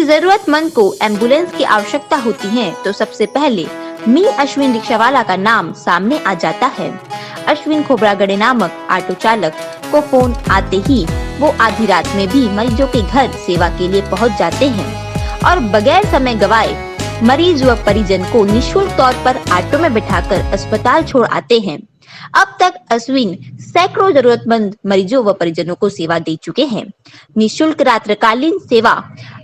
जरूरतमंद को एम्बुलेंस की आवश्यकता होती है तो सबसे पहले मी अश्विन रिक्शावाला का नाम सामने आ जाता है। अश्विन खोबरागड़े नामक ऑटो चालक को फोन आते ही वो आधी रात में भी मरीजों के घर सेवा के लिए पहुंच जाते हैं और बगैर समय गवाए मरीज व परिजन को निःशुल्क तौर पर ऑटो में बिठाकर अस्पताल छोड़ आते हैं। अब तक अश्विन सैकड़ों जरूरतमंद मरीजों व परिजनों को सेवा दे चुके हैं। निःशुल्क रात्रिकालीन सेवा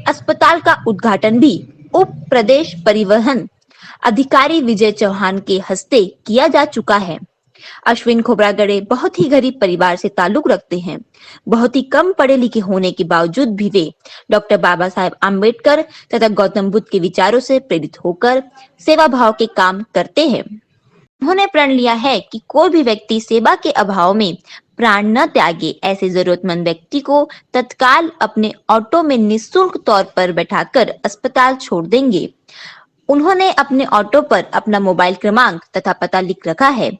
अस्पताल का उद्घाटन भी उप प्रदेश परिवहन अधिकारी विजय चौहान के हस्ते किया जा चुका है। अश्विन खोबरागड़े बहुत ही गरीब परिवार से ताल्लुक रखते हैं। बहुत ही कम पढ़े लिखे होने के बावजूद भी वे डॉक्टर बाबा साहेब आम्बेडकर तथा गौतम बुद्ध के विचारों से प्रेरित होकर सेवा भाव के काम करते हैं। उन्होंने प्रण लिया है कि कोई भी व्यक्ति सेवा के अभाव में प्राण न त्यागे। ऐसे जरूरतमंद व्यक्ति को तत्काल अपने ऑटो में निःशुल्क तौर पर बैठाकर अस्पताल छोड़ देंगे। उन्होंने अपने ऑटो पर अपना मोबाइल क्रमांक तथा पता लिख रखा है।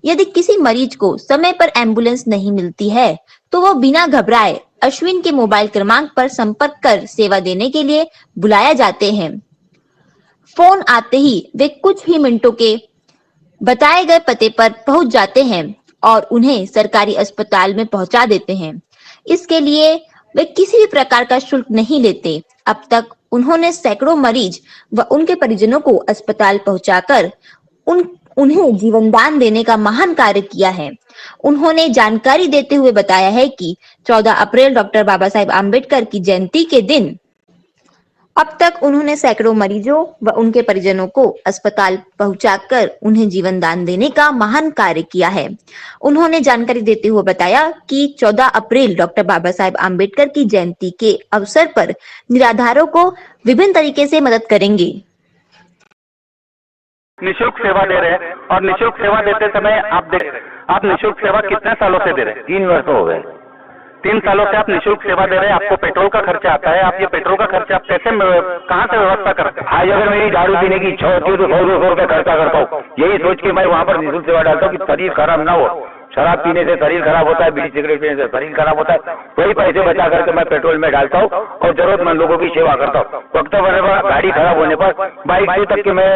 यदि किसी मरीज को समय पर एम्बुलेंस नहीं मिलती है तो वो बिना घबराए अश्विन के मोबाइल क्रमांक पर संपर्क कर सेवा देने के लिए बुलाया जाते हैं। फोन आते ही वे कुछ ही मिनटों के बताए गए पते पर पहुंच जाते हैं और उन्हें सरकारी अस्पताल में पहुंचा देते हैं। इसके लिए वे किसी भी प्रकार का शुल्क नहीं लेते। अब तक उन्होंने सैकड़ों मरीज व उनके परिजनों को अस्पताल पहुंचाकर उन्हें जीवन दान देने का महान कार्य किया है। उन्होंने जानकारी देते हुए बताया है कि 14 अप्रैल डॉक्टर बाबा साहेब आम्बेडकर की जयंती के दिन अब तक उन्होंने सैकड़ों मरीजों व उनके परिजनों को अस्पताल पहुंचाकर उन्हें जीवन दान देने का महान कार्य किया है। उन्होंने जानकारी देते हुए बताया कि 14 अप्रैल डॉक्टर बाबा साहेब आम्बेडकर की जयंती के अवसर पर निराधारों को विभिन्न तरीके से मदद करेंगे। निःशुल्क सेवा दे रहे हैं और निःशुल्क सेवा देते समय आप निःशुल्क सेवा कितने सालों से दे रहे हैं? 3 वर्ष हो गए। 3 सालों से आप निःशुल्क सेवा दे रहे हैं। आपको पेट्रोल का खर्चा आता है। आप ये पेट्रोल का खर्चा आप कैसे कहाँ से व्यवस्था करते हैं? आज अगर मेरी दारू पीने की इच्छा होती है तो 100-200 रुपए खर्चा करता हूँ। यही सोच के मैं वहाँ पर निःशुल्क सेवा डालता हूँ कि शरीर खराब ना हो। शराब पीने से शरीर खराब होता है, बीड़ी सिगरेट पीने से शरीर खराब होता है। वही पैसे बचा करके मैं पेट्रोल में डालता हूँ और जरूरतमंद लोगों की सेवा करता हूँ। वक्त होने पर, गाड़ी खराब होने पर बाइक तक के मैं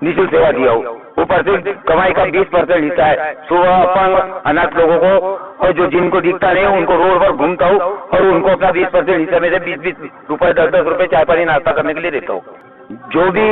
निःशुल्क सेवा दिया हूँ। ऊपर से कमाई का 20% हिस्सा है सुबह अपंग अनाथ लोगों को और जो जिनको दिखता नहीं उनको रोड पर घूमता हूँ और उनको अपना 20% हिस्से में से 20-20 रुपए 10-10 रुपए चाय पानी नाश्ता करने के लिए देता हूँ। जो भी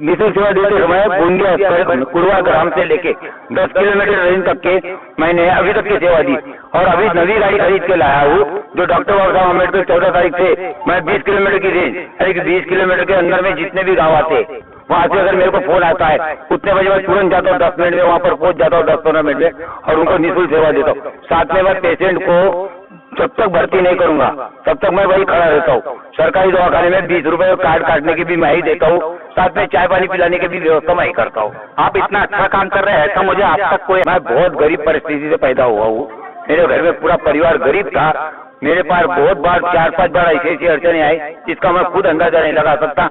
निःशुल्क सेवा देते समय बुंदिया कुड़वा ग्राम से लेके 10 किलोमीटर रेंज तक के मैंने अभी तक की सेवा दी और अभी नवी गाड़ी खरीद के लाया हूँ जो डॉक्टर बाबा साहब अम्बेडकर 14 तारीख से मैं 20 किलोमीटर की रेंज 20 किलोमीटर के अंदर में जितने भी गाँव आते वहाँ से अगर मेरे को फोन आता है उतने बजे मैं तुरंत जाता हूँ, 10 मिनट में वहाँ पर पहुँच जाता हूँ, 10-15 मिनट में और उनको निःशुल्क सेवा देता हूँ। साथ में मैं पेशेंट को जब तक भर्ती नहीं करूंगा तब तक मैं वही खड़ा रहता हूँ। सरकारी दवाखाने में 20 रुपए कार्ड काटने की भी मैं ही देता हूँ, साथ में चाय पानी पिलाने की भी व्यवस्था मैं ही करता हूँ। आप इतना अच्छा काम कर रहे हैं ऐसा मुझे आज तक कोई मैं बहुत गरीब परिस्थिति से पैदा हुआ हूँ। मेरे घर में पूरा परिवार गरीब था। मेरे पास बहुत बार 4-5 बार ऐसी अड़चने आई जिसका मैं खुद अंदाजा नहीं लगा सकता।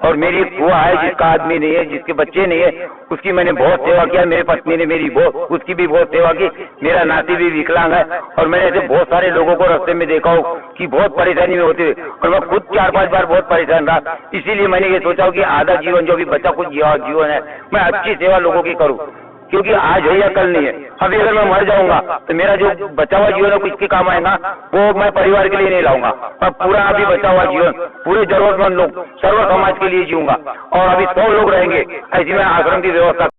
और मेरी बुआ है जिसका आदमी नहीं है, जिसके बच्चे नहीं है, उसकी मैंने बहुत सेवा किया। मेरी पत्नी ने मेरी उसकी भी बहुत सेवा की। मेरा नाती भी विकलांग है और मैंने ऐसे बहुत सारे लोगों को रास्ते में देखा हूँ कि बहुत परेशानी में होते हुए और मैं खुद 4-5 बार बहुत परेशान रहा। इसीलिए मैंने ये सोचा कि आधा जीवन जो भी बचा कुछ जीवन है मैं अच्छी सेवा लोगों की करूँ, क्योंकि आज है या कल नहीं है। अभी अगर मैं मर जाऊंगा तो मेरा जो बचा हुआ जीवन है किसके काम आएगा वो मैं परिवार के लिए नहीं लाऊंगा। मैं पूरा अभी बचा हुआ जीवन पूरे जरूरतमंद लोग सर्व समाज के लिए जीऊंगा और अभी 100 लोग रहेंगे ऐसी मैं आश्रम की व्यवस्था।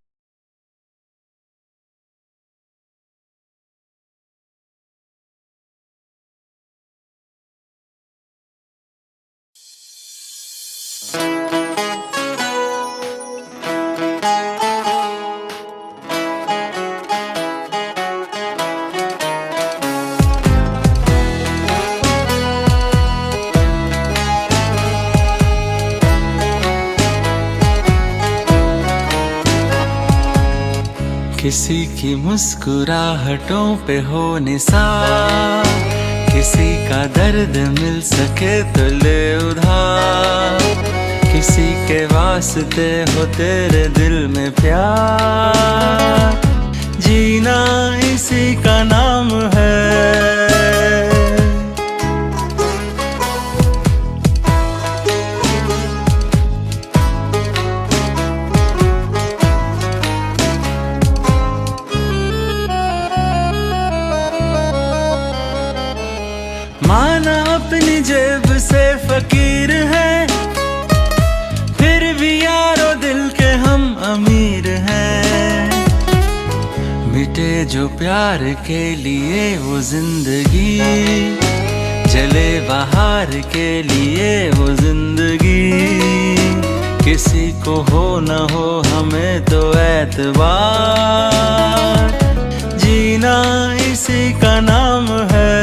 किसी की मुस्कुराहटों पे हो निसार, किसी का दर्द मिल सके तो ले उधार, किसी के वास्ते हो तेरे दिल में प्यार, जीना इसी का नाम है। फकीर हैं, फिर भी यारो दिल के हम अमीर हैं। मिटे जो प्यार के लिए वो जिंदगी, जले बाहर के लिए वो जिंदगी। किसी को हो न हो हमें तो एतबार, जीना इसी का नाम है।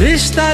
रिश्ता